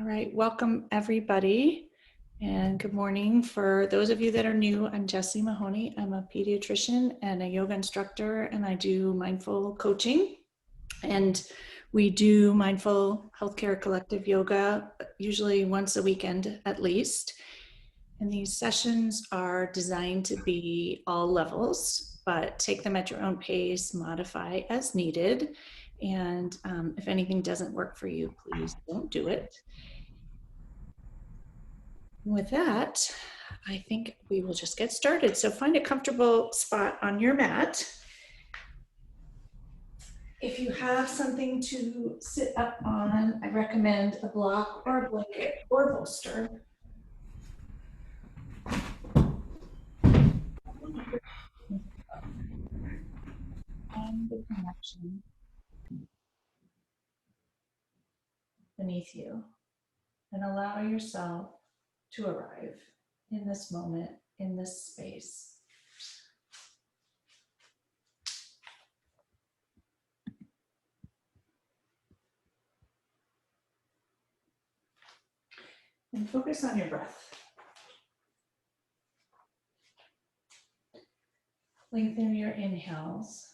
All right, welcome everybody, and good morning. For those of you that are new, I'm Jessie Mahoney. I'm a pediatrician and a yoga instructor, and I do mindful coaching. And we do mindful healthcare collective yoga usually once a weekend at least. And these sessions are designed to be all levels, but take them at your own pace, modify as needed. And if anything doesn't work for you, please don't do it. With that, I think we will just get started. So find a comfortable spot on your mat. If you have something to sit up on, I recommend a block or a blanket or a bolster. And the connection beneath you, and allow yourself to arrive in this moment, in this space. And focus on your breath. Lengthen your inhales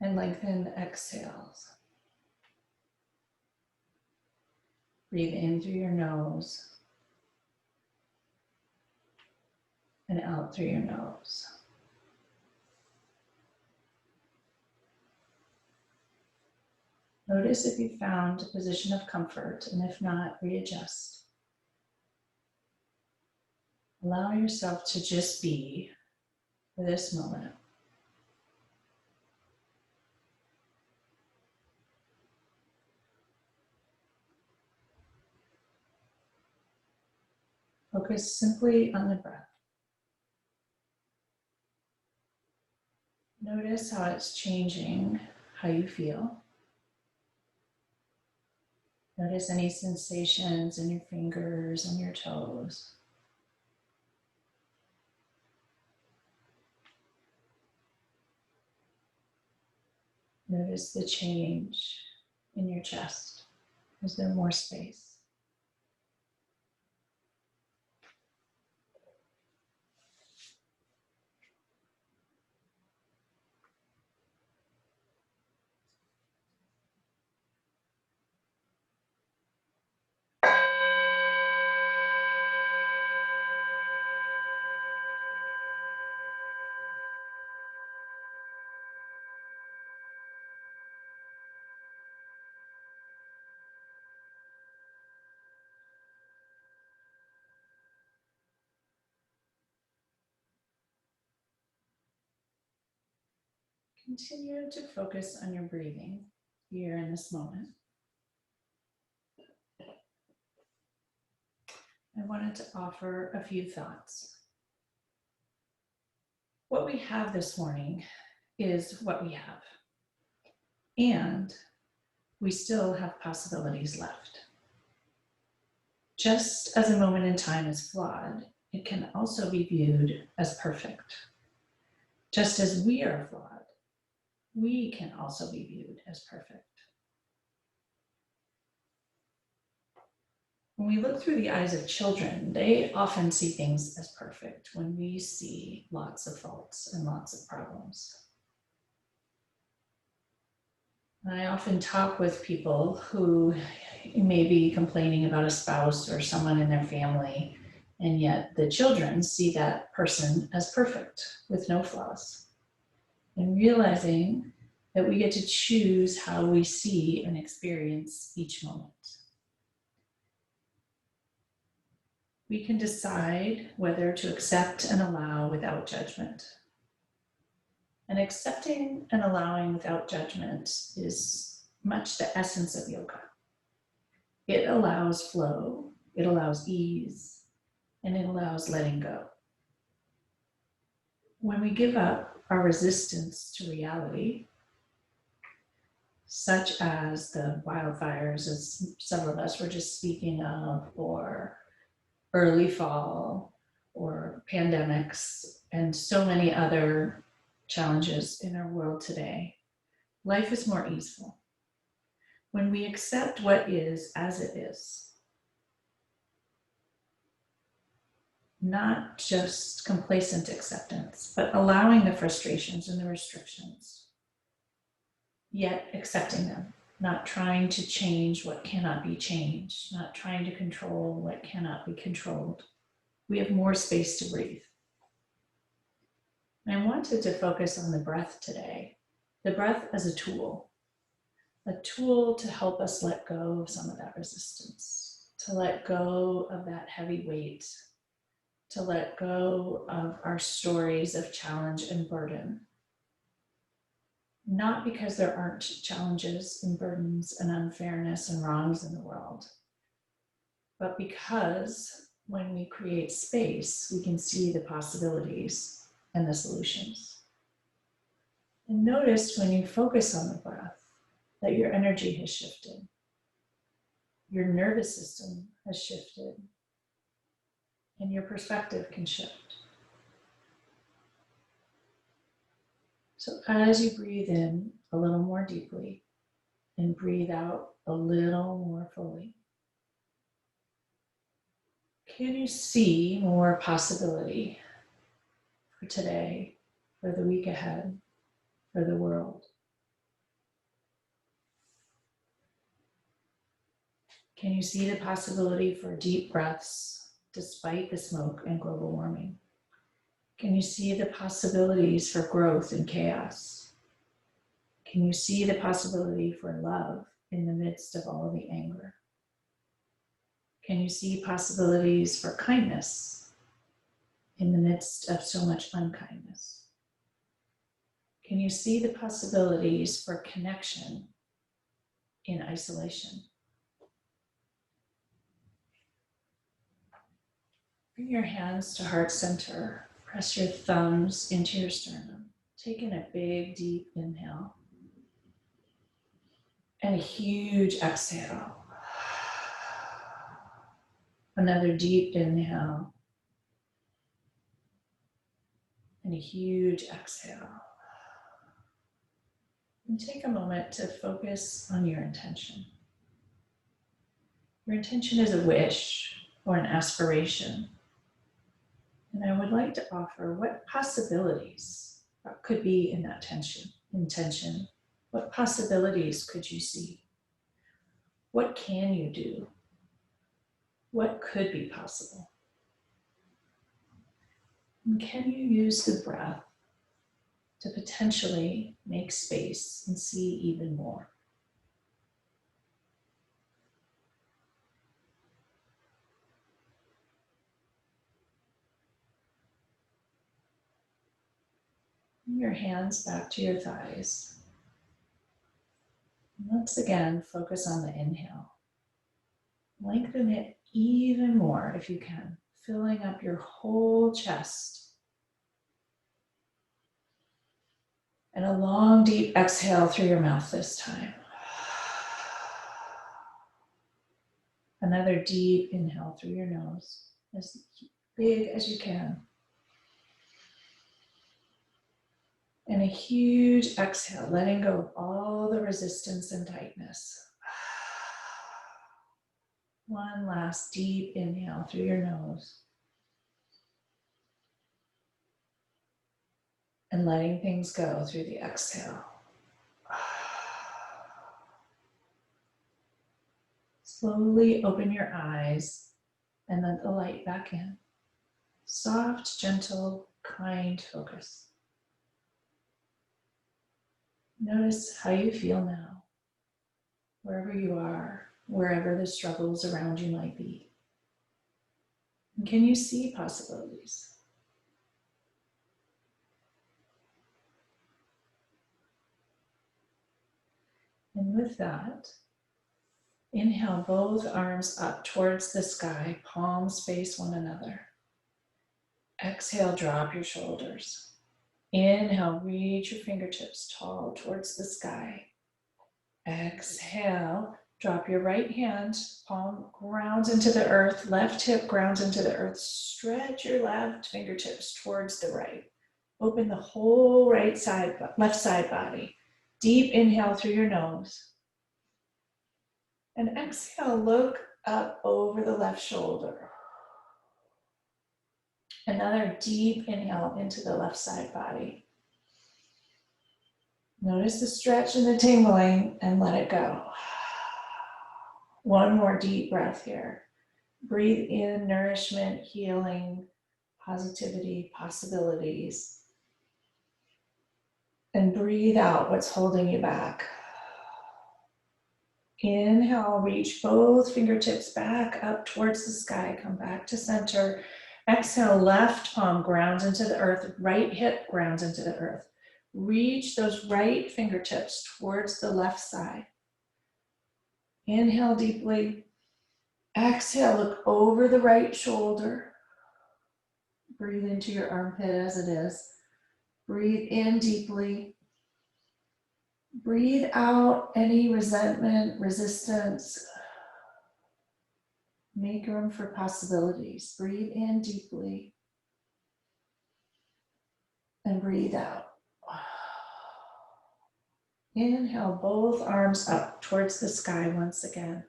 and lengthen the exhales. Breathe in through your nose and out through your nose. Notice if you found a position of comfort, and if not, readjust. Allow yourself to just be for this moment. Focus simply on the breath. Notice how it's changing how you feel. Notice any sensations in your fingers and your toes. Notice the change in your chest. Is there more space? Continue to focus on your breathing here in this moment. I wanted to offer a few thoughts. What we have this morning is what we have, and we still have possibilities left. Just as a moment in time is flawed, it can also be viewed as perfect. Just as we are flawed, we can also be viewed as perfect. When we look through the eyes of children, they often see things as perfect when we see lots of faults and lots of problems. And I often talk with people who may be complaining about a spouse or someone in their family, and yet the children see that person as perfect with no flaws. And realizing that we get to choose how we see and experience each moment. We can decide whether to accept and allow without judgment. And accepting and allowing without judgment is much the essence of yoga. It allows flow, it allows ease, and it allows letting go. When we give up our resistance to reality, such as the wildfires, as several of us were just speaking of, or early fall, or pandemics, and so many other challenges in our world today, life is more easeful. When we accept what is as it is, not just complacent acceptance, but allowing the frustrations and the restrictions, yet accepting them, not trying to change what cannot be changed, not trying to control what cannot be controlled. We have more space to breathe. And I wanted to focus on the breath today, the breath as a tool to help us let go of some of that resistance, to let go of that heavy weight, to let go of our stories of challenge and burden. Not because there aren't challenges and burdens and unfairness and wrongs in the world, but because when we create space, we can see the possibilities and the solutions. And notice when you focus on the breath that your energy has shifted, your nervous system has shifted, and your perspective can shift. So as you breathe in a little more deeply and breathe out a little more fully, can you see more possibility for today, for the week ahead, for the world? Can you see the possibility for deep breaths despite the smoke and global warming? Can you see the possibilities for growth in chaos? Can you see the possibility for love in the midst of all the anger? Can you see possibilities for kindness in the midst of so much unkindness? Can you see the possibilities for connection in isolation? Bring your hands to heart center. Press your thumbs into your sternum. Take in a big, deep inhale and a huge exhale. Another deep inhale and a huge exhale. And take a moment to focus on your intention. Your intention is a wish or an aspiration. And I would like to offer what possibilities could be in that intention. What possibilities could you see? What can you do? What could be possible? And can you use the breath to potentially make space and see even more? Bring your hands back to your thighs. And once again, focus on the inhale. Lengthen it even more if you can, filling up your whole chest. And a long, deep exhale through your mouth this time. Another deep inhale through your nose, as big as you can. And a huge exhale, letting go of all the resistance and tightness. One last deep inhale through your nose. And letting things go through the exhale. Slowly open your eyes and let the light back in. Soft, gentle, kind focus. Notice how you feel now, wherever you are, wherever the struggles around you might be. And can you see possibilities? And with that, inhale both arms up towards the sky, palms face one another. Exhale, drop your shoulders. Inhale, reach your fingertips tall towards the sky. Exhale, drop your right hand, palm grounds into the earth, left hip grounds into the earth. Stretch your left fingertips towards the right. Open the whole left side body. Deep inhale through your nose. And exhale, look up over the left shoulder. Another deep inhale into the left side body. Notice the stretch and the tingling and let it go. One more deep breath here. Breathe in nourishment, healing, positivity, possibilities. And breathe out what's holding you back. Inhale, reach both fingertips back up towards the sky. Come back to center. Exhale, left palm grounds into the earth, right hip grounds into the earth. Reach those right fingertips towards the left side. Inhale deeply. Exhale, look over the right shoulder. Breathe into your armpit as it is. Breathe in deeply. Breathe out any resentment, resistance. Make room for possibilities. Breathe in deeply. And breathe out. Inhale, both arms up towards the sky once again.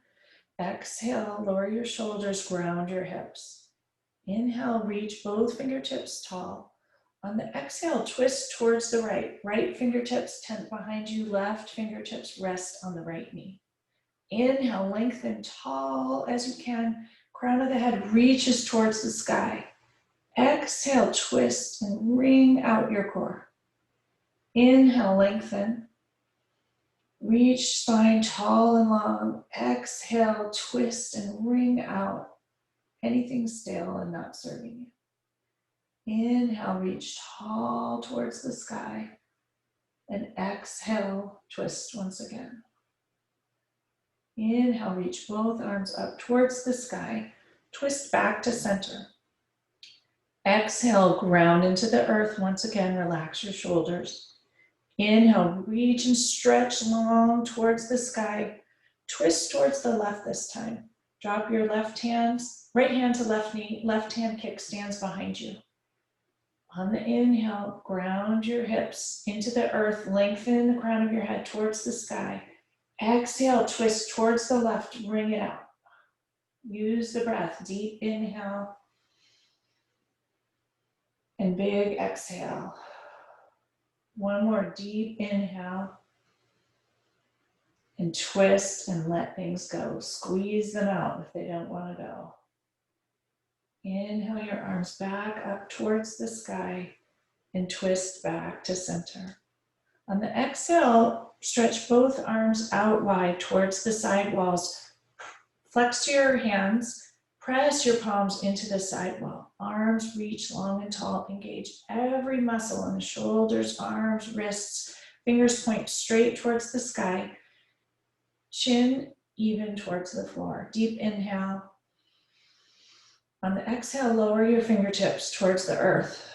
Exhale, lower your shoulders, ground your hips. Inhale, reach both fingertips tall. On the exhale, twist towards the right. Right fingertips tent behind you, left fingertips rest on the right knee. Inhale, lengthen tall as you can. Crown of the head reaches towards the sky. Exhale, twist and wring out your core. Inhale, lengthen. Reach spine tall and long. Exhale, twist and wring out anything stale and not serving you. Inhale, reach tall towards the sky. And exhale, twist once again. Inhale, reach both arms up towards the sky. Twist back to center. Exhale, ground into the earth. Once again, relax your shoulders. Inhale, reach and stretch long towards the sky. Twist towards the left this time. Drop your right hand to left knee, left hand kickstands behind you. On the inhale, ground your hips into the earth, lengthen the crown of your head towards the sky. Exhale, twist towards the left, bring it out. Use the breath, deep inhale and big exhale. One more deep inhale and twist and let things go. Squeeze them out if they don't want to go. Inhale your arms back up towards the sky and twist back to center. On the exhale, stretch both arms out wide towards the side walls. Flex your hands, press your palms into the side wall. Arms reach long and tall. Engage every muscle in the shoulders, arms, wrists. Fingers point straight towards the sky. Chin even towards the floor. Deep inhale. On the exhale, lower your fingertips towards the earth.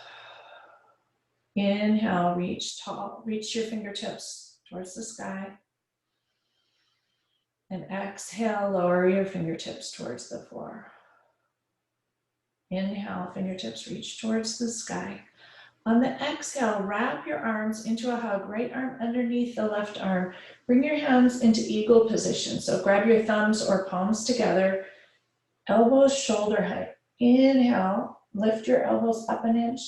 Inhale, reach tall. Reach your fingertips towards the sky. And exhale, lower your fingertips towards the floor. Inhale, fingertips reach towards the sky. On the exhale, wrap your arms into a hug, right arm underneath the left arm. Bring your hands into eagle position. So grab your thumbs or palms together, elbows shoulder height. Inhale, lift your elbows up an inch.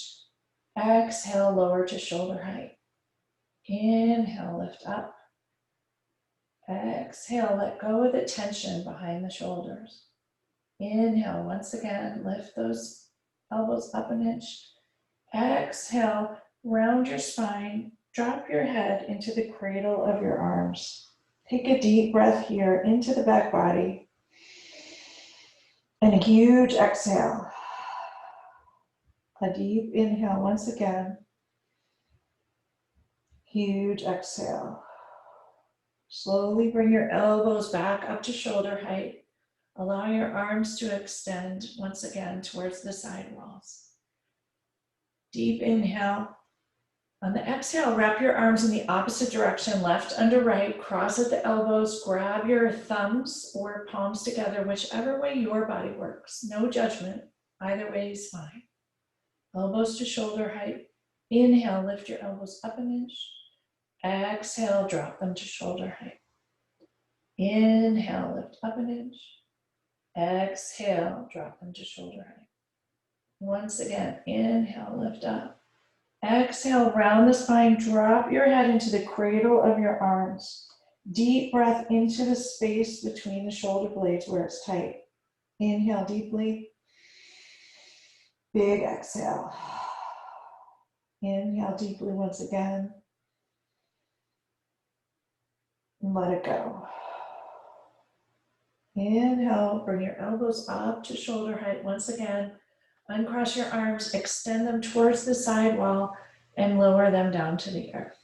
Exhale, lower to shoulder height. Inhale, lift up. Exhale, let go of the tension behind the shoulders. Inhale, once again, lift those elbows up an inch. Exhale, round your spine, drop your head into the cradle of your arms. Take a deep breath here into the back body. And a huge exhale. A deep inhale once again. Huge exhale. Slowly bring your elbows back up to shoulder height. Allow your arms to extend once again towards the side walls. Deep inhale. On the exhale, wrap your arms in the opposite direction, left under right, cross at the elbows, grab your thumbs or palms together, whichever way your body works. No judgment, either way is fine. Elbows to shoulder height. Inhale, lift your elbows up an inch. Exhale, drop them to shoulder height. Inhale, lift up an inch. Exhale, drop them to shoulder height. Once again, inhale, lift up. Exhale, round the spine, drop your head into the cradle of your arms. Deep breath into the space between the shoulder blades where it's tight. Inhale deeply. Big exhale. Inhale deeply once again. And let it go. Inhale, bring your elbows up to shoulder height once again. Uncross your arms, extend them towards the side wall, and lower them down to the earth.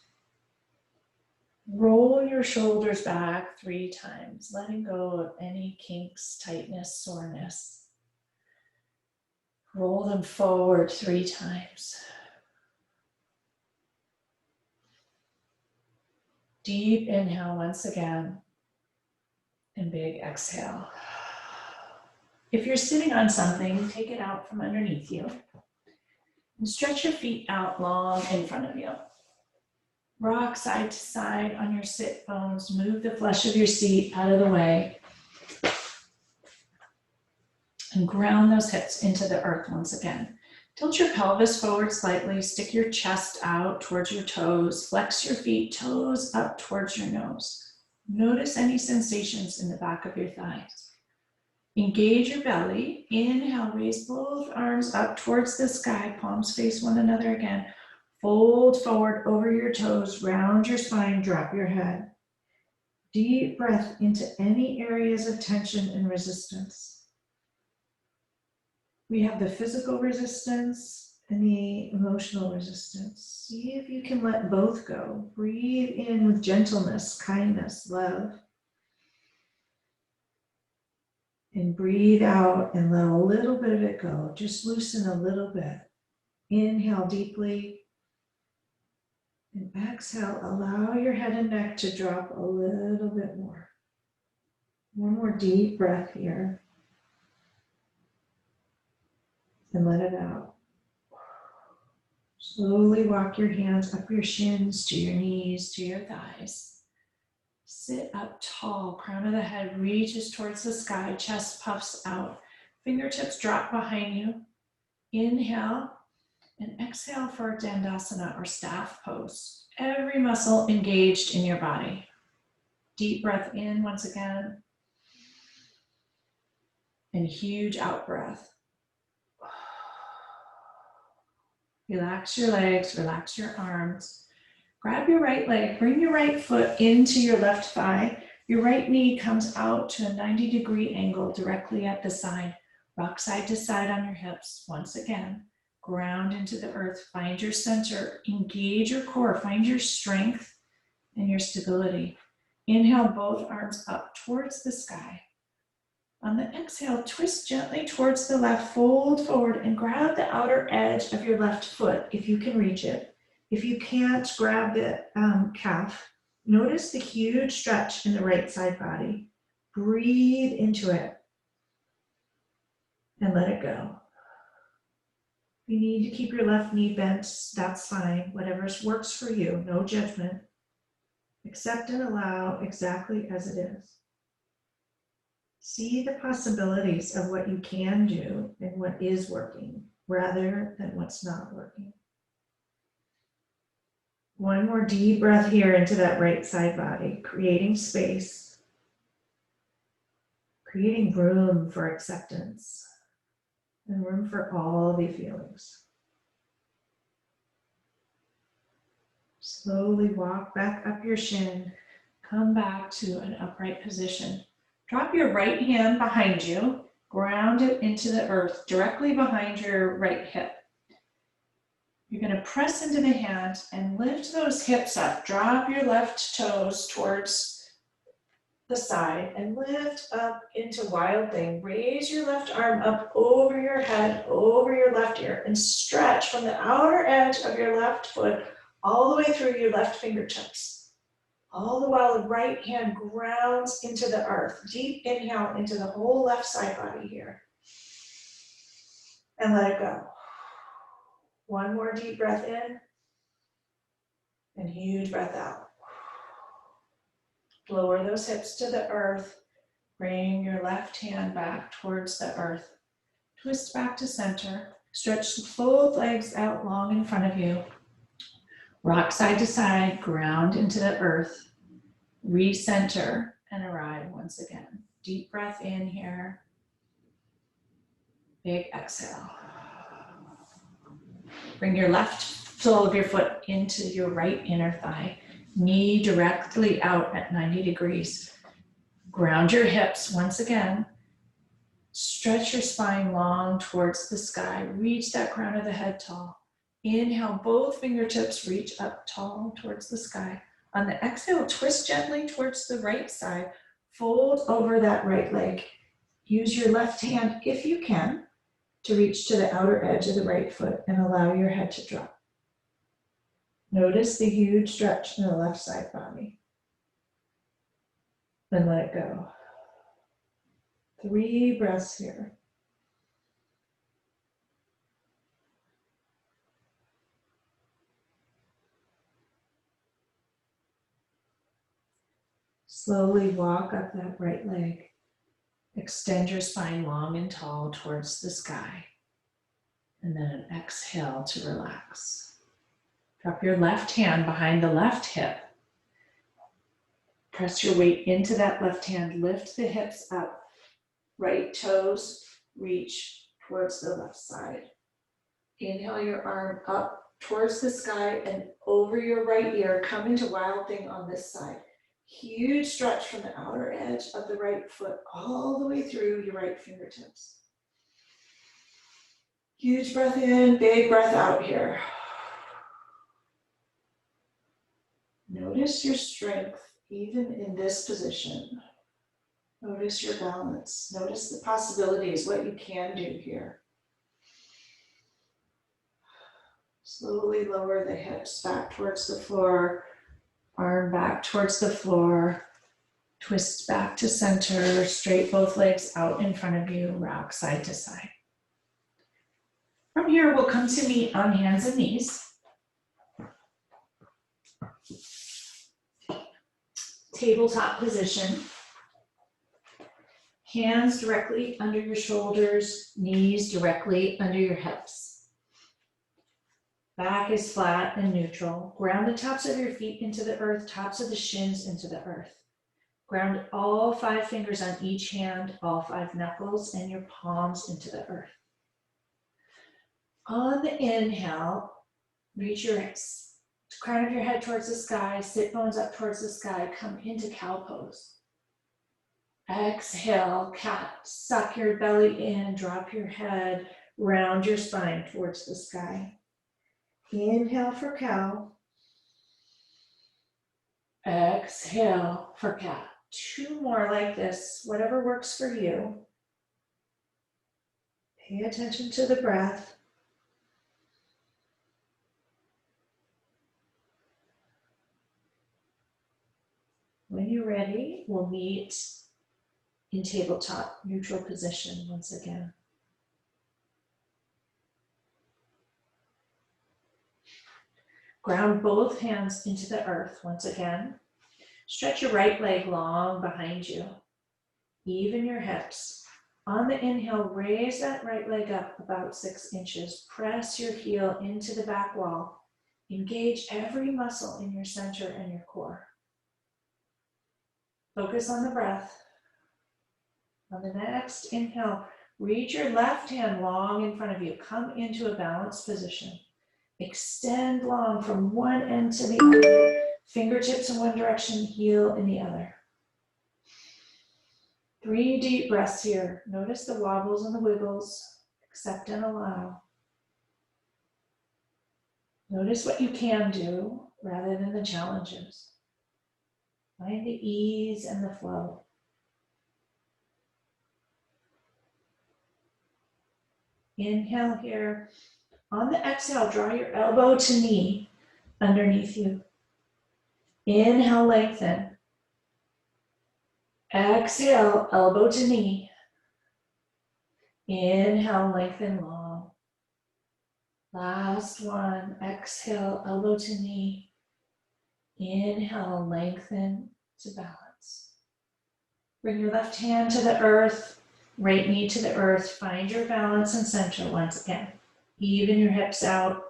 Roll your shoulders back 3 times, letting go of any kinks, tightness, soreness. Roll them forward 3 times. Deep inhale once again, and big exhale. If you're sitting on something, take it out from underneath you. And stretch your feet out long in front of you. Rock side to side on your sit bones. Move the flesh of your seat out of the way. And ground those hips into the earth once again. Tilt your pelvis forward slightly. Stick your chest out towards your toes. Flex your feet, toes up towards your nose. Notice any sensations in the back of your thighs. Engage your belly. Inhale, raise both arms up towards the sky. Palms face one another again. Fold forward over your toes. Round your spine. Drop your head. Deep breath into any areas of tension and resistance. We have the physical resistance and the emotional resistance. See if you can let both go. Breathe in with gentleness, kindness, love. And breathe out and let a little bit of it go. Just loosen a little bit. Inhale deeply. And exhale, allow your head and neck to drop a little bit more. One more deep breath here. And let it out. Slowly walk your hands up your shins, to your knees, to your thighs. Sit up tall, crown of the head reaches towards the sky, chest puffs out. Fingertips drop behind you. Inhale and exhale for Dandasana or staff pose. Every muscle engaged in your body. Deep breath in once again. And huge out breath. Relax your legs, relax your arms. Grab your right leg, bring your right foot into your left thigh. Your right knee comes out to a 90-degree angle directly at the side. Rock side to side on your hips. Once again, ground into the earth. Find your center, engage your core, find your strength and your stability. Inhale, both arms up towards the sky. On the exhale, twist gently towards the left, fold forward and grab the outer edge of your left foot if you can reach it. If you can't, grab the calf. Notice the huge stretch in the right side body. Breathe into it and let it go. If you need to keep your left knee bent, that's fine. Whatever works for you, no judgment. Accept and allow exactly as it is. See the possibilities of what you can do and what is working rather than what's not working. One more deep breath here into that right side body, creating space, creating room for acceptance and room for all the feelings. Slowly walk back up your shin, come back to an upright position. Drop your right hand behind you, ground it into the earth directly behind your right hip. You're going to press into the hand and lift those hips up. Drop your left toes towards the side and lift up into wild thing. Raise your left arm up over your head, over your left ear, and stretch from the outer edge of your left foot all the way through your left fingertips. All the while the right hand grounds into the earth. Deep inhale into the whole left side body here. And let it go. One more deep breath in. And huge breath out. Lower those hips to the earth. Bring your left hand back towards the earth. Twist back to center. Stretch both legs out long in front of you. Rock side to side, ground into the earth. Recenter and arrive once again. Deep breath in here. Big exhale. Bring your left sole of your foot into your right inner thigh. Knee directly out at 90 degrees. Ground your hips once again. Stretch your spine long towards the sky. Reach that crown of the head tall. Inhale, both fingertips reach up tall towards the sky. On the exhale, twist gently towards the right side. Fold over that right leg. Use your left hand, if you can, to reach to the outer edge of the right foot and allow your head to drop. Notice the huge stretch in the left side body. Then let it go. 3 breaths here. Slowly walk up that right leg. Extend your spine long and tall towards the sky. And then an exhale to relax. Drop your left hand behind the left hip. Press your weight into that left hand. Lift the hips up. Right toes reach towards the left side. Inhale your arm up towards the sky and over your right ear. Come into wild thing on this side. Huge stretch from the outer edge of the right foot all the way through your right fingertips. Huge breath in, big breath out here. Notice your strength even in this position. Notice your balance. Notice the possibilities, what you can do here. Slowly lower the hips back towards the floor. Arm back towards the floor. Twist back to center. Straight both legs out in front of you. Rock side to side. From here, we'll come to meet on hands and knees. Tabletop position. Hands directly under your shoulders, knees directly under your hips. Back is flat and neutral. Ground the tops of your feet into the earth, tops of the shins into the earth. Ground all 5 fingers on each hand, all 5 knuckles and your palms into the earth. On the inhale, reach your crown of your head towards the sky, sit bones up towards the sky, come into cow pose. Exhale, cat, suck your belly in, drop your head, round your spine towards the sky. Inhale for cow. Exhale for cat. 2 more like this, whatever works for you. Pay attention to the breath. When you're ready, we'll meet in tabletop neutral position once again. Ground both hands into the earth once again. Stretch your right leg long behind you. Even your hips. On the inhale, raise that right leg up about 6 inches. Press your heel into the back wall. Engage every muscle in your center and your core. Focus on the breath. On the next inhale, reach your left hand long in front of you. Come into a balanced position. Extend long from one end to the other. Fingertips in one direction, heel in the other. 3 deep breaths here. Notice the wobbles and the wiggles. Accept and allow. Notice what you can do rather than the challenges. Find the ease and the flow. Inhale here. On the exhale, draw your elbow to knee underneath you. Inhale, lengthen. Exhale, elbow to knee. Inhale, lengthen long. Last one. Exhale, elbow to knee. Inhale, lengthen to balance. Bring your left hand to the earth, right knee to the earth. Find your balance and center once again. Even your hips out.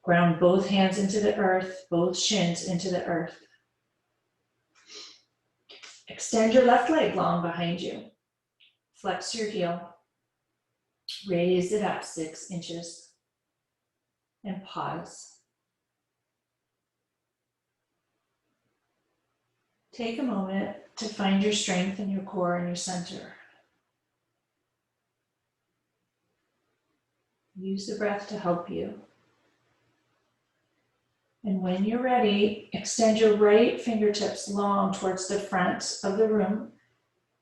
Ground both hands into the earth, both shins into the earth. Extend your left leg long behind you. Flex your heel. Raise it up 6 inches. And pause. Take a moment to find your strength in your core and your center. Use the breath to help you. And when you're ready, extend your right fingertips long towards the front of the room.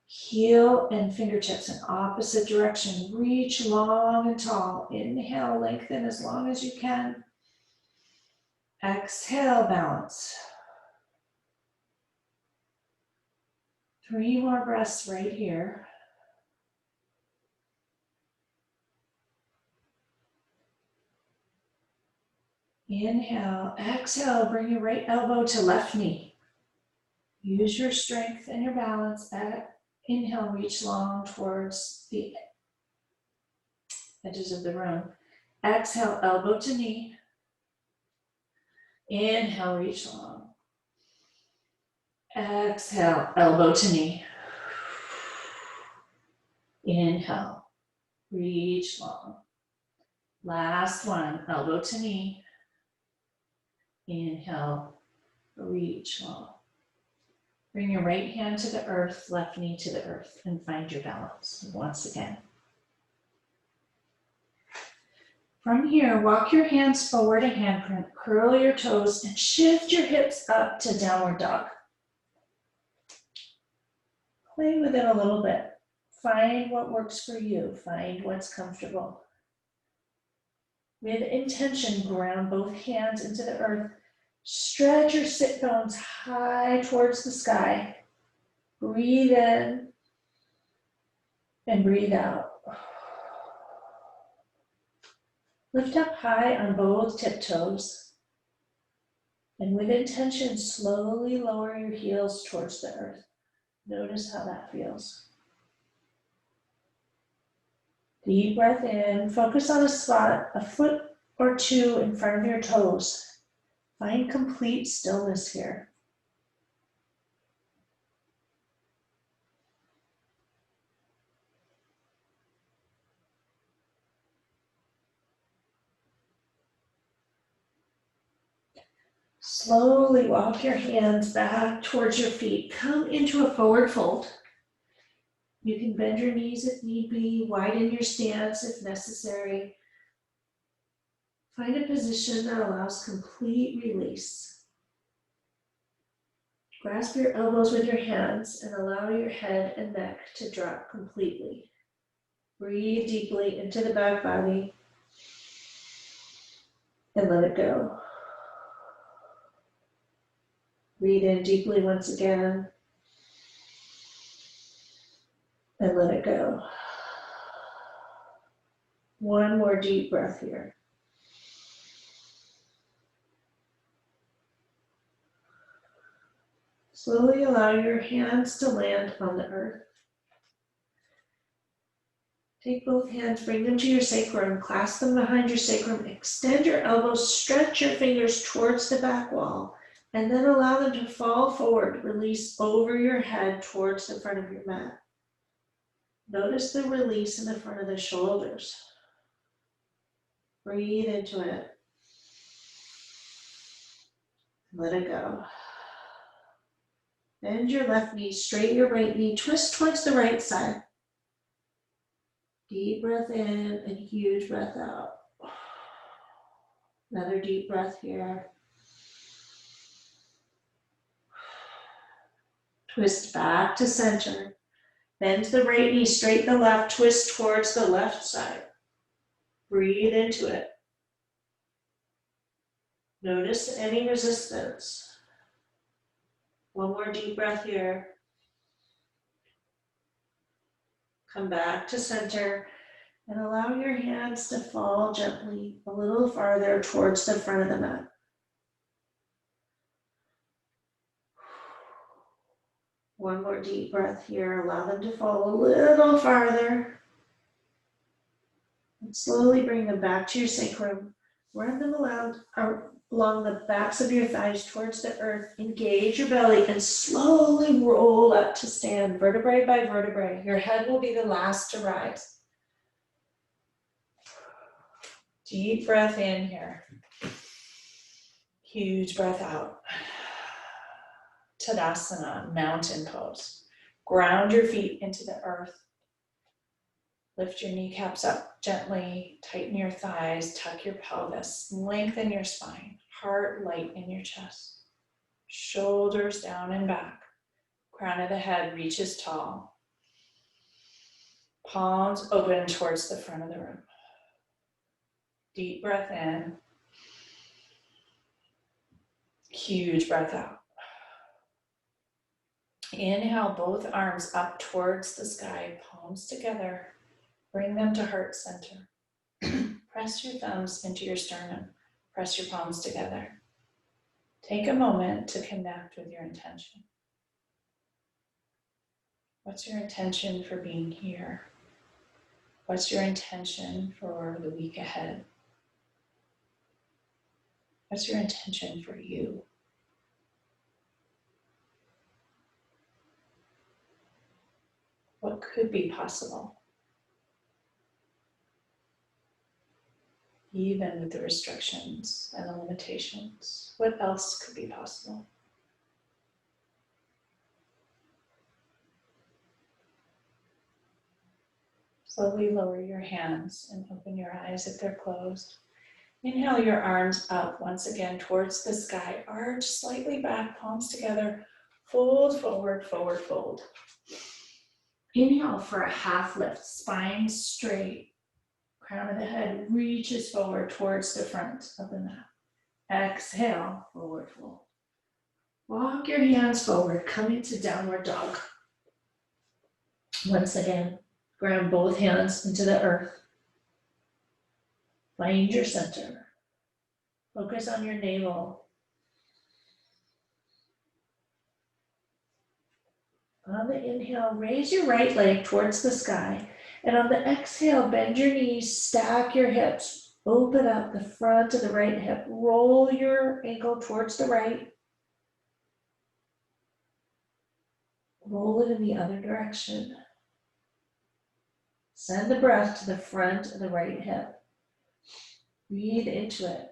Heel and fingertips in opposite direction. Reach long and tall. Inhale, lengthen as long as you can. Exhale, balance. 3 more breaths right here. Inhale, exhale, bring your right elbow to left knee. Use your strength and your balance. Inhale, reach long towards the edges of the room. Exhale, elbow to knee. Inhale, reach long. Exhale, elbow to knee. Inhale, reach long. Last one, elbow to knee. Inhale, reach long. Bring your right hand to the earth, left knee to the earth, and find your balance once again. From here, walk your hands forward a handprint, curl your toes, and shift your hips up to downward dog. Play with it a little bit. Find what works for you. Find what's comfortable. With intention, ground both hands into the earth. Stretch your sit bones high towards the sky. Breathe in and breathe out. Lift up high on both tiptoes. And with intention, slowly lower your heels towards the earth. Notice how that feels. Deep breath in. Focus on a spot, a foot or two in front of your toes. Find complete stillness here. Slowly walk your hands back towards your feet. Come into a forward fold. You can bend your knees if need be, widen your stance if necessary. Find a position that allows complete release. Grasp your elbows with your hands and allow your head and neck to drop completely. Breathe deeply into the back body and let it go. Breathe in deeply once again and let it go. One more deep breath here. Slowly allow your hands to land on the earth. Take both hands, bring them to your sacrum, clasp them behind your sacrum, extend your elbows, stretch your fingers towards the back wall, and then allow them to fall forward. Release over your head towards the front of your mat. Notice the release in the front of the shoulders. Breathe into it. Let it go. Bend your left knee, straighten your right knee, twist towards the right side. Deep breath in and huge breath out. Another deep breath here. Twist back to center. Bend the right knee, straighten the left, twist towards the left side. Breathe into it. Notice any resistance. One more deep breath here. Come back to center and allow your hands to fall gently a little farther towards the front of the mat. One more deep breath here. Allow them to fall a little farther. And slowly bring them back to your sacrum. Run them along the backs of your thighs towards the earth. Engage your belly and slowly roll up to stand, vertebrae by vertebrae. Your head will be the last to rise. Deep breath in here. Huge breath out. Tadasana, mountain pose. Ground your feet into the earth. Lift your kneecaps up gently, tighten your thighs, tuck your pelvis, lengthen your spine, heart light in your chest. Shoulders down and back. Crown of the head reaches tall. Palms open towards the front of the room. Deep breath in. Huge breath out. Inhale both arms up towards the sky, palms together. Bring them to heart center. Press your thumbs into your sternum. Press your palms together. Take a moment to connect with your intention. What's your intention for being here? What's your intention for the week ahead? What's your intention for you? What could be possible? Even with the restrictions and the limitations, what else could be possible? Slowly lower your hands and open your eyes if they're closed. Inhale your arms up once again towards the sky. Arch slightly back, palms together. Fold forward, forward fold. Inhale for a half lift, spine straight. Crown of the head reaches forward towards the front of the mat. Exhale, forward fold. Walk your hands forward, come into downward dog. Once again, ground both hands into the earth. Find your center. Focus on your navel. On the inhale, raise your right leg towards the sky. And on the exhale, bend your knees, stack your hips. Open up the front of the right hip. Roll your ankle towards the right. Roll it in the other direction. Send the breath to the front of the right hip. Breathe into it.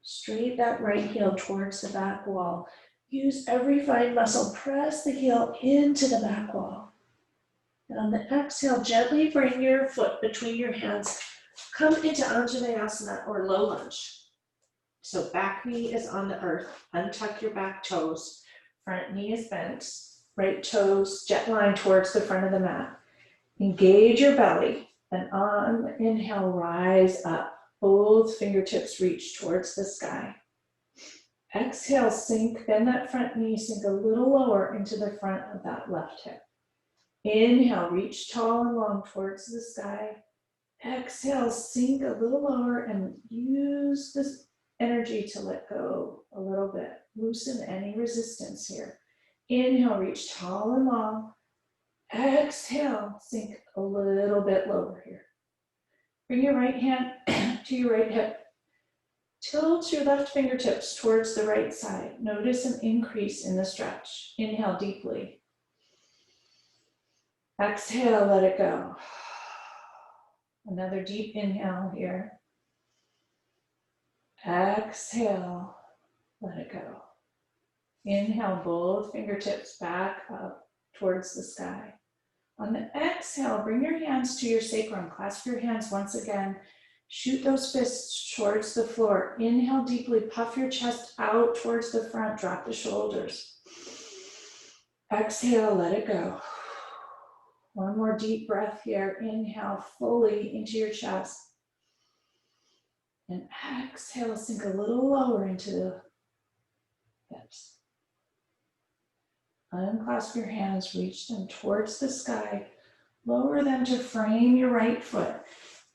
Straight that right heel towards the back wall. Use every fine muscle. Press the heel into the back wall. And on the exhale, gently bring your foot between your hands. Come into Anjaneyasana or low lunge. So back knee is on the earth. Untuck your back toes. Front knee is bent. Right toes jet line towards the front of the mat. Engage your belly. And on the inhale, rise up. Both fingertips reach towards the sky. Exhale, sink, bend that front knee, sink a little lower into the front of that left hip. Inhale, reach tall and long towards the sky. Exhale, sink a little lower and use this energy to let go a little bit. Loosen any resistance here. Inhale, reach tall and long. Exhale, sink a little bit lower here. Bring your right hand to your right hip. Tilt your left fingertips towards the right side. Notice an increase in the stretch. Inhale deeply. Exhale, let it go. Another deep inhale here. Exhale, let it go. Inhale, both fingertips back up towards the sky. On the exhale, bring your hands to your sacrum. Clasp your hands once again. Shoot those fists towards the floor. Inhale deeply, puff your chest out towards the front, drop the shoulders. Exhale, let it go. One more deep breath here. Inhale fully into your chest. And exhale, sink a little lower into the hips. Unclasp your hands, reach them towards the sky. Lower them to frame your right foot.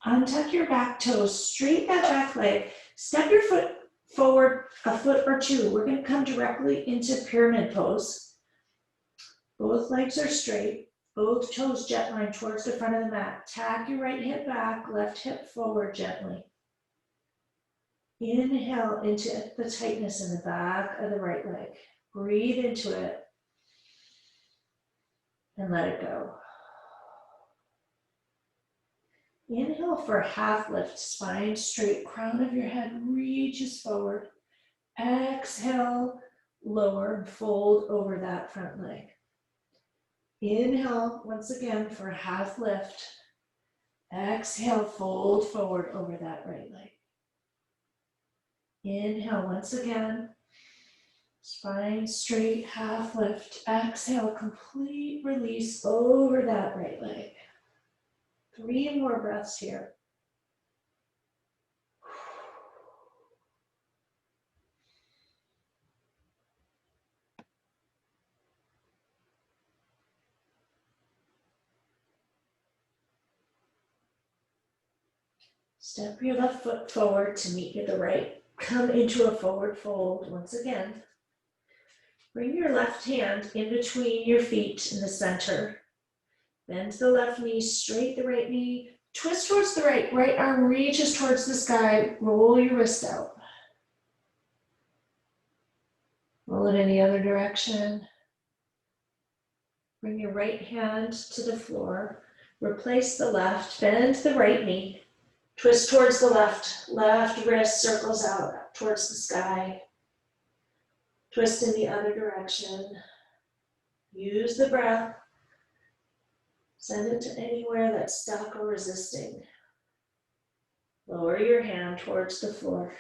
Untuck your back toes, straight that back leg. Step your foot forward a foot or two. We're going to come directly into pyramid pose. Both legs are straight, both toes jet line towards the front of the mat. Tack your right hip back, left hip forward gently. Inhale into the tightness in the back of the right leg. Breathe into it and let it go. Inhale for half lift, spine straight, crown of your head reaches forward. Exhale, lower and fold over that front leg. Inhale once again for half lift. Exhale, fold forward over that right leg. Inhale once again. Spine straight, half lift. Exhale, complete release over that right leg. 3 more breaths here. Step your left foot forward to meet the right. Come into a forward fold once again. Bring your left hand in between your feet in the center. Bend the left knee, straight the right knee. Twist towards the right. Right arm reaches towards the sky. Roll your wrist out. Roll it in the other direction. Bring your right hand to the floor. Replace the left. Bend the right knee. Twist towards the left. Left wrist circles out towards the sky. Twist in the other direction. Use the breath. Send it to anywhere that's stuck or resisting. Lower your hand towards the floor.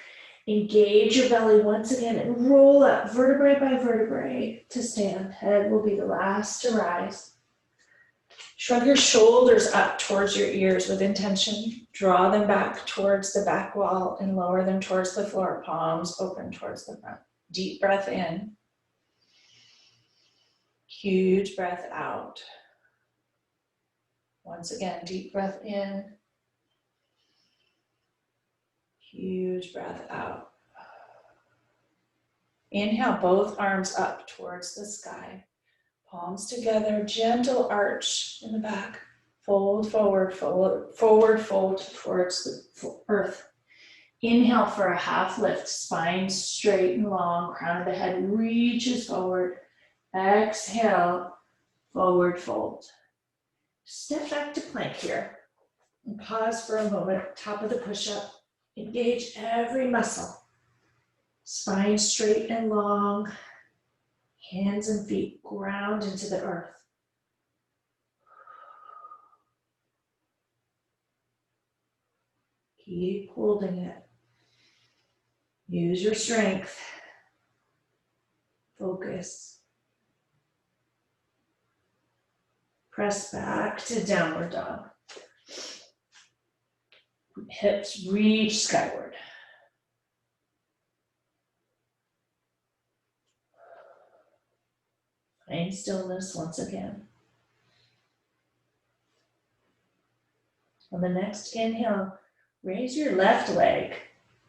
Engage your belly once again and roll up vertebrae by vertebrae to stand. Head will be the last to rise. Shrug your shoulders up towards your ears with intention. Draw them back towards the back wall and lower them towards the floor. Palms open towards the front. Deep breath in. Huge breath out. Once again, deep breath in. Huge breath out. Inhale, both arms up towards the sky. Palms together, gentle arch in the back. Fold forward, forward fold towards the earth. Inhale for a half lift, spine straight and long, crown of the head reaches forward. Exhale, forward fold. Step back to plank here and pause for a moment, top of the push-up. Engage every muscle. Spine straight and long, hands and feet ground into the earth. Keep holding it. Use your strength. Focus. Press back to downward dog. Hips reach skyward. Find stillness once again. On the next inhale, raise your left leg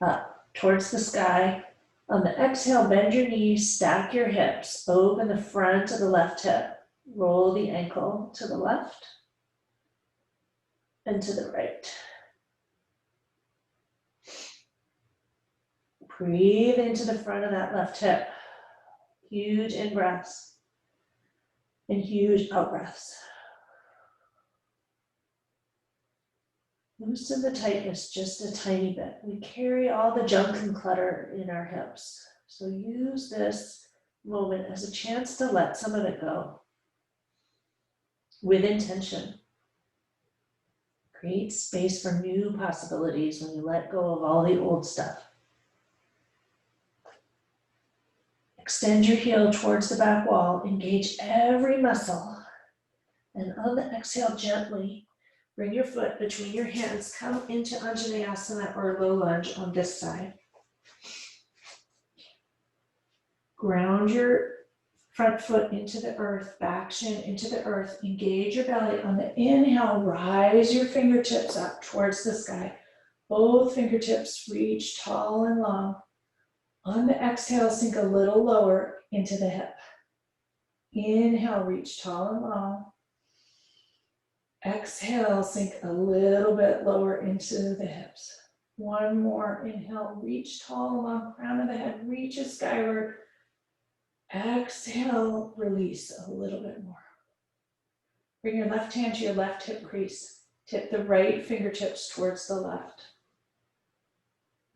up towards the sky. On the exhale, bend your knees, stack your hips, open the front of the left hip. Roll the ankle to the left and to the right. Breathe into the front of that left hip. Huge in-breaths and huge out-breaths. Loosen the tightness just a tiny bit. We carry all the junk and clutter in our hips. So use this moment as a chance to let some of it go. With intention. Create space for new possibilities when you let go of all the old stuff. Extend your heel towards the back wall. Engage every muscle. And on the exhale, gently bring your foot between your hands. Come into Anjaneyasana or low lunge on this side. Ground your front foot into the earth, back shin into the earth. Engage your belly. On the inhale, rise your fingertips up towards the sky. Both fingertips reach tall and long. On the exhale, sink a little lower into the hip. Inhale, reach tall and long. Exhale, sink a little bit lower into the hips. One more. Inhale, reach tall and long. Crown of the head reaches skyward. Exhale, release a little bit more. Bring your left hand to your left hip crease. Tip the right fingertips towards the left.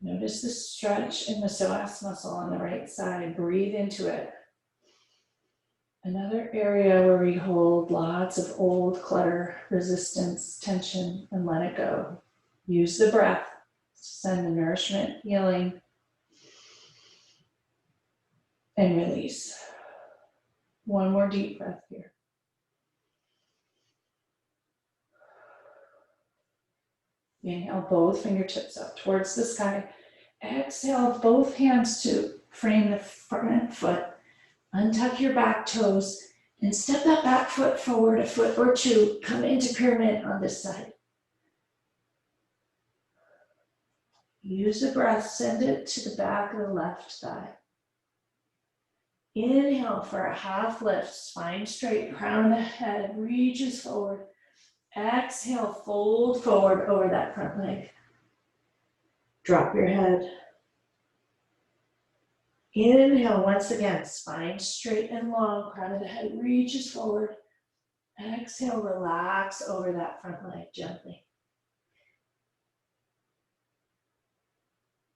Notice the stretch in the psoas muscle on the right side. Breathe into it. Another area where we hold lots of old clutter, resistance, tension, and let it go. Use the breath to send the nourishment, healing, and release. One more deep breath here. Inhale, both fingertips up towards the sky. Exhale, both hands to frame the front foot. Untuck your back toes and step that back foot forward a foot or two. Come into pyramid on this side. Use the breath, send it to the back of the left thigh. Inhale for a half lift, spine straight, crown of the head reaches forward. Exhale, fold forward over that front leg. Drop your head. Inhale once again, spine straight and long, crown of the head reaches forward. Exhale, relax over that front leg gently.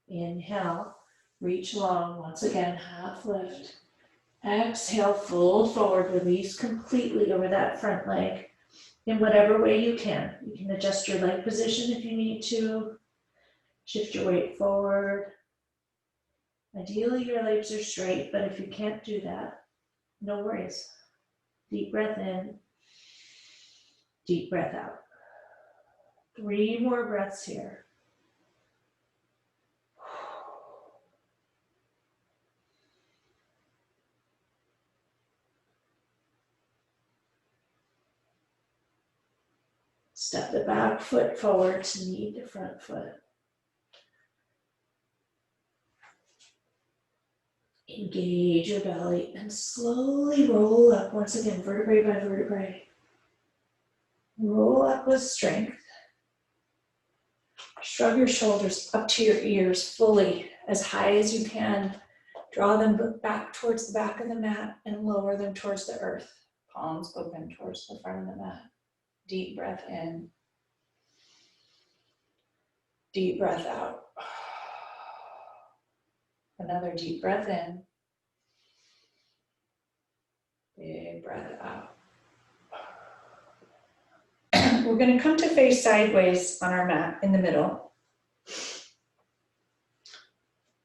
Inhale, reach long, once again, half lift. Exhale, fold forward, release completely over that front leg. In whatever way you can. You can adjust your leg position if you need to. Shift your weight forward. Ideally, your legs are straight, but if you can't do that, no worries. Deep breath in, deep breath out. 3 more breaths here. Step the back foot forward to meet the front foot. Engage your belly and slowly roll up once again, vertebrae by vertebrae. Roll up with strength. Shrug your shoulders up to your ears fully, as high as you can. Draw them back towards the back of the mat and lower them towards the earth. Palms open towards the front of the mat. Deep breath in. Deep breath out. Another deep breath in. Big breath out. We're going to come to face sideways on our mat in the middle.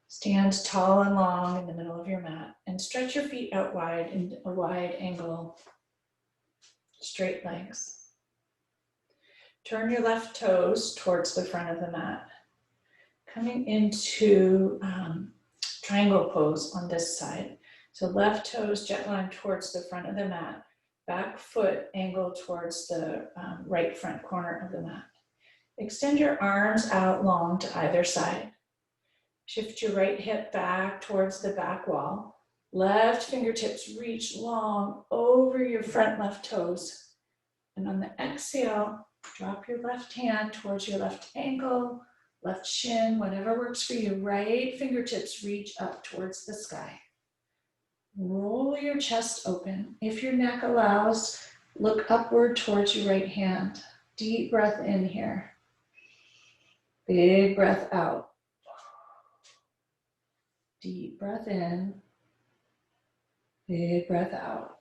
Stand tall and long in the middle of your mat and stretch your feet out wide in a wide angle. Straight legs. Turn your left toes towards the front of the mat. Coming into triangle pose on this side. So left toes jet line towards the front of the mat. Back foot angled towards the right front corner of the mat. Extend your arms out long to either side. Shift your right hip back towards the back wall. Left fingertips reach long over your front left toes. And on the exhale, drop your left hand towards your left ankle, left shin, whatever works for you. Right fingertips reach up towards the sky. Roll your chest open. If your neck allows, look upward towards your right hand. Deep breath in here. Big breath out. Deep breath in. Big breath out.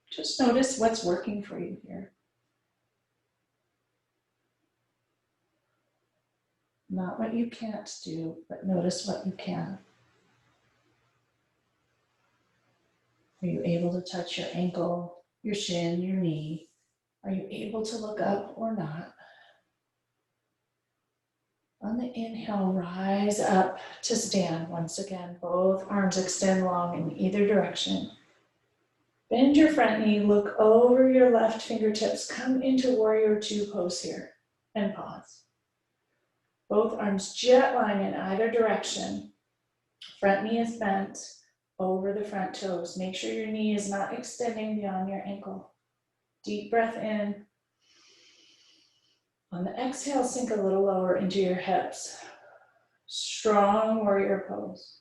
Just notice what's working for you here. Not what you can't do, but notice what you can. Are you able to touch your ankle, your shin, your knee? Are you able to look up or not? On the inhale, rise up to stand once again. Both arms extend long in either direction. Bend your front knee, look over your left fingertips, come into warrior two pose here, and pause. Both arms jet line in either direction. Front knee is bent over the front toes. Make sure your knee is not extending beyond your ankle. Deep breath in. On the exhale, sink a little lower into your hips. Strong warrior pose.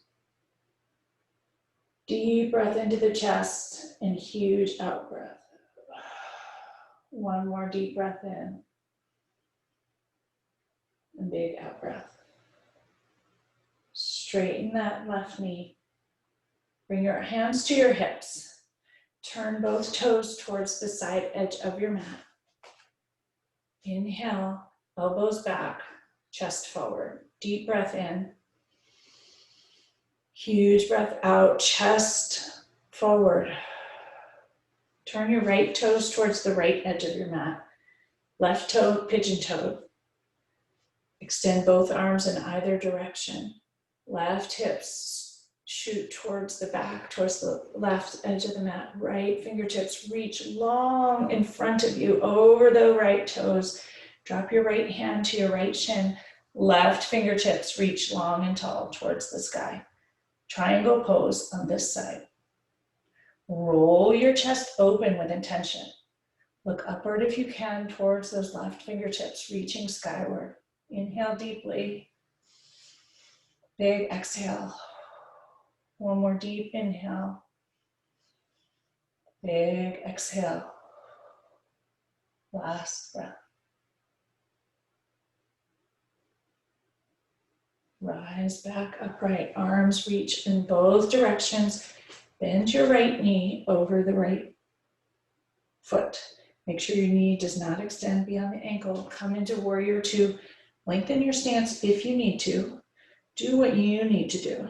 Deep breath into the chest and huge out breath. One more deep breath in. And big out breath. Straighten that left knee. Bring your hands to your hips. Turn both toes towards the side edge of your mat. Inhale, elbows back, chest forward. Deep breath in. Huge breath out, chest forward. Turn your right toes towards the right edge of your mat. Left toe pigeon-toed. Extend both arms in either direction. Left hips shoot towards the back, towards the left edge of the mat. Right fingertips reach long in front of you over the right toes. Drop your right hand to your right shin. Left fingertips reach long and tall towards the sky. Triangle pose on this side. Roll your chest open with intention. Look upward if you can towards those left fingertips, reaching skyward. Inhale deeply. Big exhale. One more deep inhale. Big exhale. Last breath. Rise back upright. Arms reach in both directions. Bend your right knee over the right foot. Make sure your knee does not extend beyond the ankle. Come into warrior two. Lengthen your stance if you need to. Do what you need to do.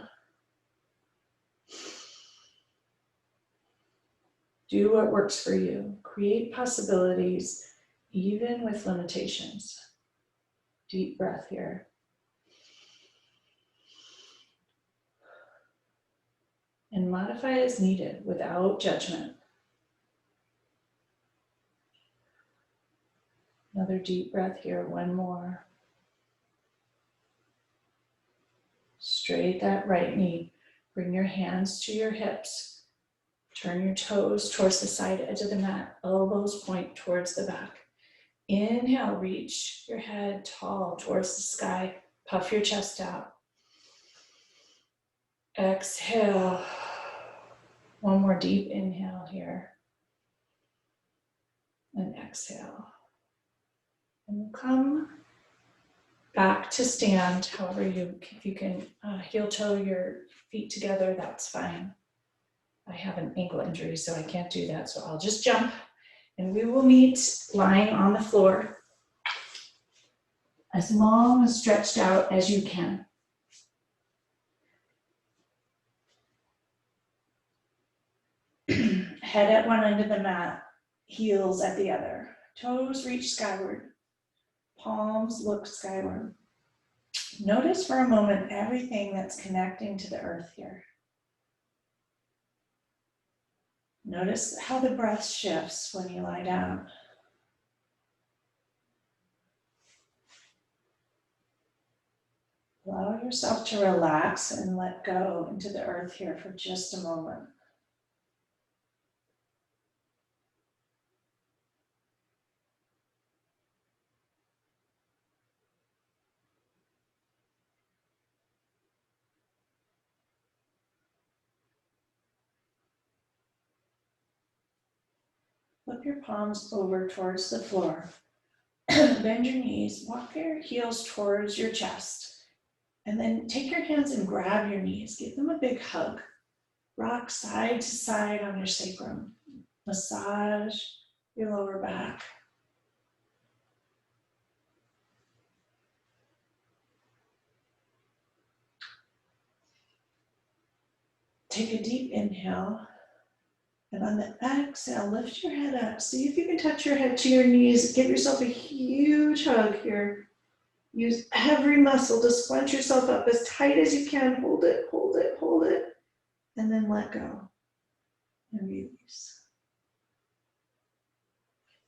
Do what works for you. Create possibilities, even with limitations. Deep breath here. And modify as needed without judgment. Another deep breath here, one more. Straight that right knee. Bring your hands to your hips. Turn your toes towards the side edge of the mat. Elbows point towards the back. Inhale, reach your head tall towards the sky. Puff your chest out. Exhale. One more deep inhale here. And exhale. And we'll come back to stand. However, if you can heel toe your feet together, that's fine. I have an ankle injury, so I can't do that. So I'll just jump and we will meet lying on the floor as long and stretched out as you can. Head at one end of the mat, heels at the other. Toes reach skyward. Palms look skyward. Notice for a moment everything that's connecting to the earth here. Notice how the breath shifts when you lie down. Allow yourself to relax and let go into the earth here for just a moment. Flip your palms over towards the floor. Bend your knees, walk your heels towards your chest, and then take your hands and grab your knees. Give them a big hug. Rock side to side on your sacrum. Massage your lower back. Take a deep inhale. And on the exhale, lift your head up. See if you can touch your head to your knees. Give yourself a huge hug here. Use every muscle to scrunch yourself up as tight as you can. Hold it, hold it, hold it, and then let go and release.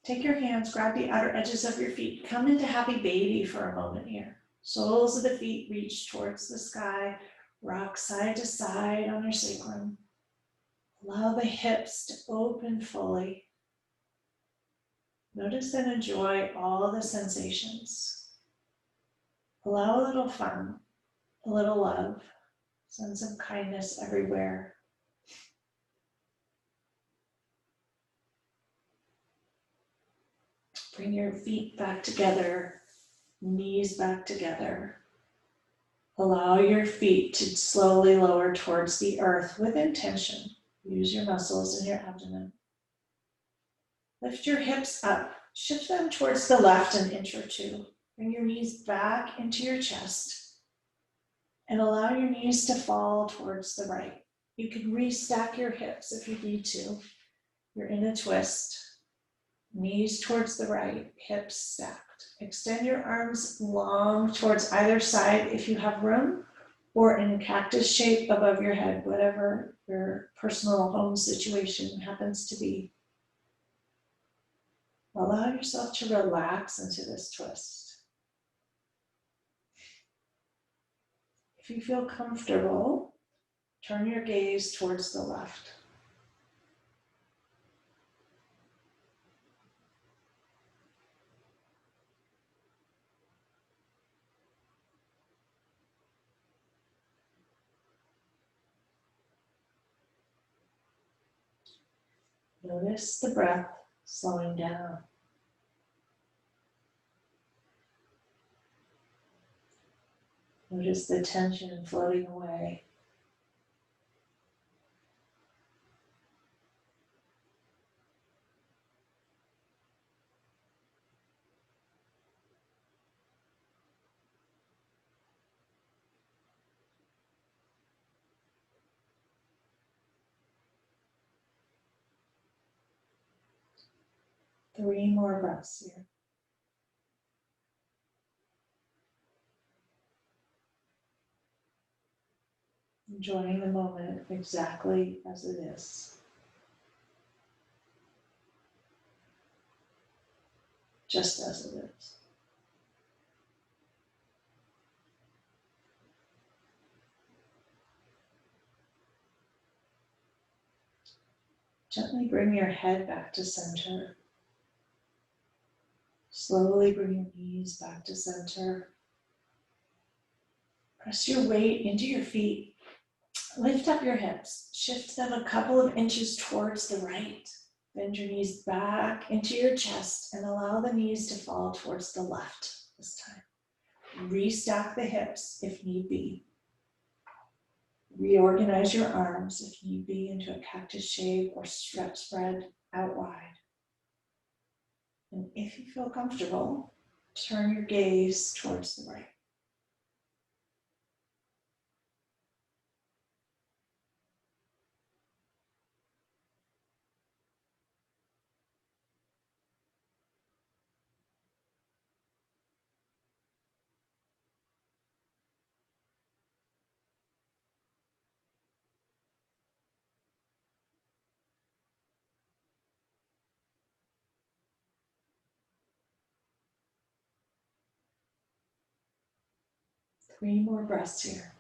Take your hands, grab the outer edges of your feet. Come into happy baby for a moment here. Soles of the feet reach towards the sky. Rock side to side on your sacrum. Allow the hips to open fully. Notice and enjoy all the sensations. Allow a little fun, a little love, sense of kindness everywhere. Bring your feet back together, knees back together. Allow your feet to slowly lower towards the earth with intention. Use your muscles in your abdomen. Lift your hips up. Shift them towards the left an inch or two. Bring your knees back into your chest and allow your knees to fall towards the right. You can restack your hips if you need to. You're in a twist. Knees towards the right, hips stacked. Extend your arms long towards either side if you have room, or in cactus shape above your head, whatever your personal home situation happens to be. Allow yourself to relax into this twist. If you feel comfortable, turn your gaze towards the left. Notice the breath slowing down. Notice the tension floating away. Three more breaths here. Enjoying the moment exactly as it is. Just as it is. Gently bring your head back to center. Slowly bring your knees back to center. Press your weight into your feet. Lift up your hips. Shift them a couple of inches towards the right. Bend your knees back into your chest and allow the knees to fall towards the left this time. Restack the hips if need be. Reorganize your arms if need be into a cactus shape or spread out wide. And if you feel comfortable, turn your gaze towards the right. Three more breaths here.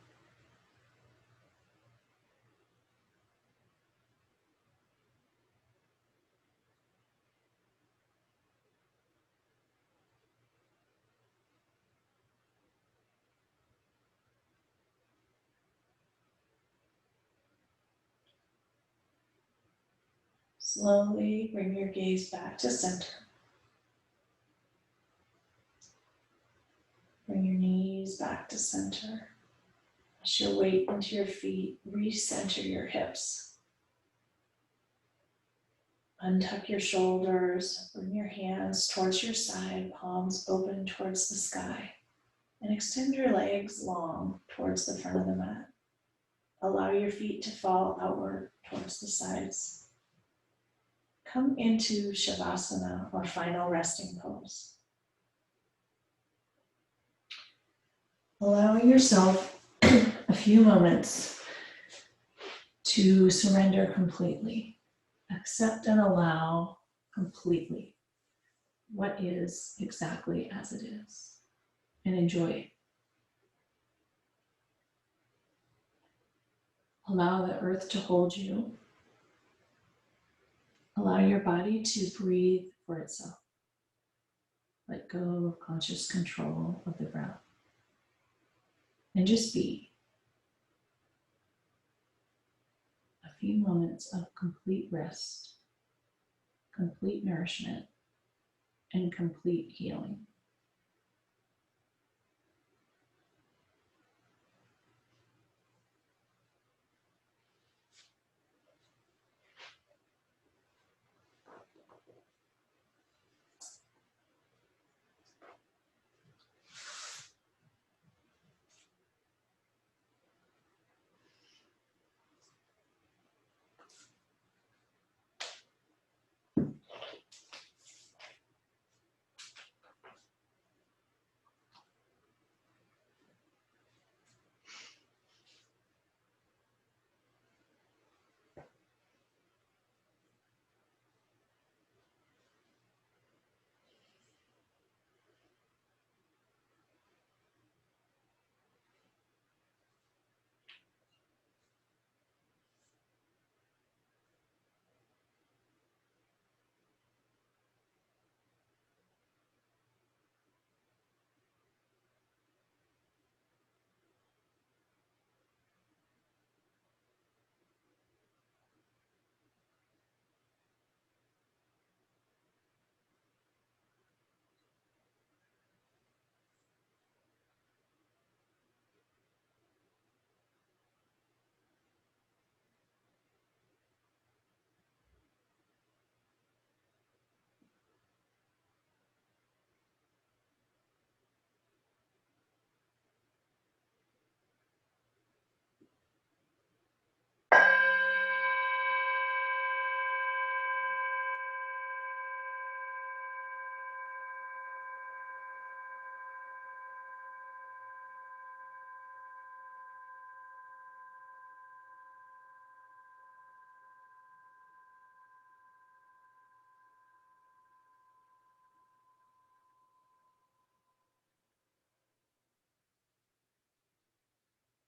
Slowly bring your gaze back to center. Bring your knees back to center. Press your weight into your feet. Recenter your hips. Untuck your shoulders. Bring your hands towards your side, palms open towards the sky. And extend your legs long towards the front of the mat. Allow your feet to fall outward towards the sides. Come into Shavasana or final resting pose. Allowing yourself a few moments to surrender completely. Accept and allow completely what is exactly as it is and enjoy it. Allow the earth to hold you. Allow your body to breathe for itself. Let go of conscious control of the breath. And just be. A few moments of complete rest, complete nourishment, and complete healing.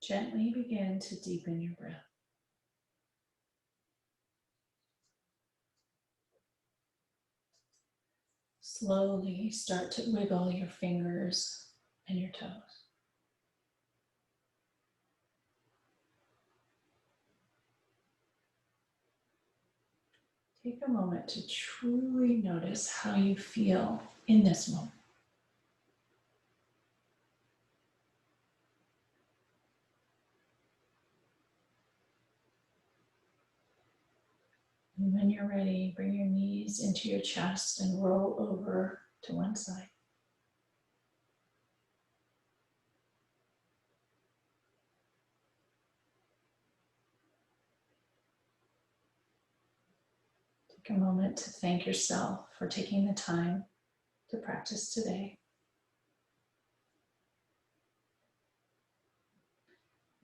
Gently begin to deepen your breath. Slowly start to wiggle your fingers and your toes. Take a moment to truly notice how you feel in this moment. And when you're ready, bring your knees into your chest and roll over to one side. Take a moment to thank yourself for taking the time to practice today.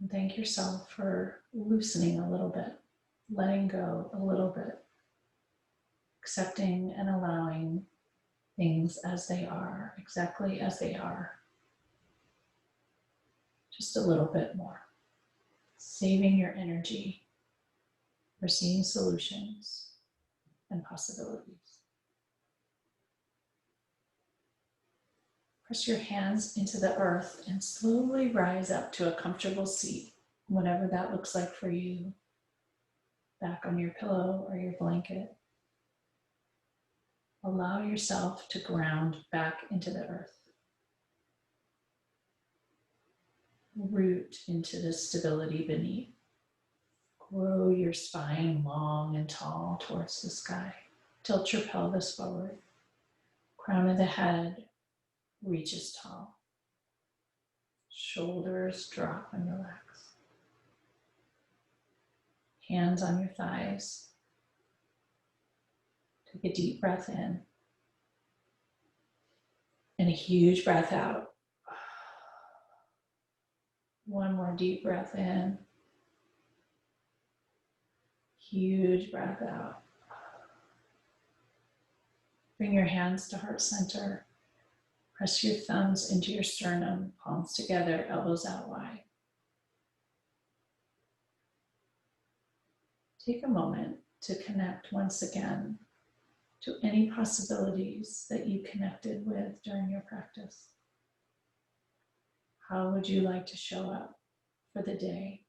And thank yourself for loosening a little bit, letting go a little bit, accepting and allowing things as they are, exactly as they are. Just a little bit more. Saving your energy for seeing solutions and possibilities. Press your hands into the earth and slowly rise up to a comfortable seat, whatever that looks like for you. Back on your pillow or your blanket. Allow yourself to ground back into the earth. Root into the stability beneath. Grow your spine long and tall towards the sky. Tilt your pelvis forward. Crown of the head reaches tall. Shoulders drop and relax. Hands on your thighs. Take a deep breath in and a huge breath out. One more deep breath in. Huge breath out. Bring your hands to heart center. Press your thumbs into your sternum, palms together, elbows out wide. Take a moment to connect once again to any possibilities that you connected with during your practice. How would you like to show up for the day,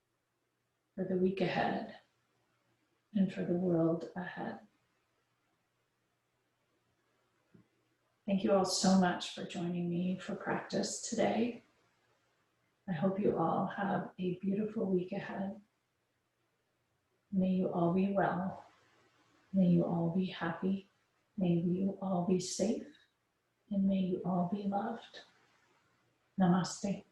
for the week ahead, and for the world ahead? Thank you all so much for joining me for practice today. I hope you all have a beautiful week ahead. May you all be well. May you all be happy. May you all be safe. And may you all be loved. Namaste.